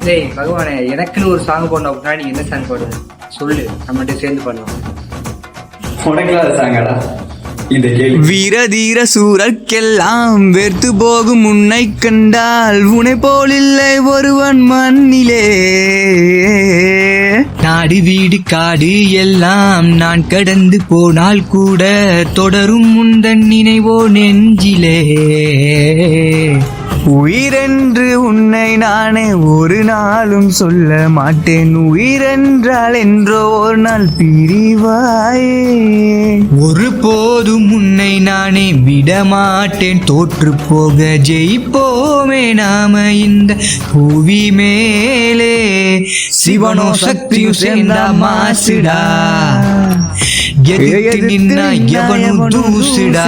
டேய் பகவானே, எனக்குன்னு ஒரு சாங் போடணும் அப்படின்னா நீ என்ன சாங் போடுற சொல்லு, நம்மகிட்ட சேர்ந்து பண்ணுவோம். உனக்குலாம் சாங்கடா இந்த கேள்வி. வீர தீர சூரர்க்கெல்லாம் வெறுத்து போகும் உன்னை கண்டால் உன்னை போலில்லை ஒருவன் மண்ணிலே. நாடு வீடு காடு எல்லாம் நான் கடந்து போனால் கூட தொடரும் முந்தன் நினைவோ நெஞ்சிலே. உயிரென்று உன்னை நானே ஒரு நாளும் சொல்ல மாட்டேன், உயிரென்றால் என்றோ ஒரு நாள் பிரிவாயே. ஒரு போதும் உன்னை நானே விடமாட்டேன், தோற்று போக ஜெயிப்போமே நாம இந்த புவி மேலே. சிவனோ சக்தியும் சேர்ந்தா மாசுடா, எதிர்த்து நின்னா எவனும் தூசுடா.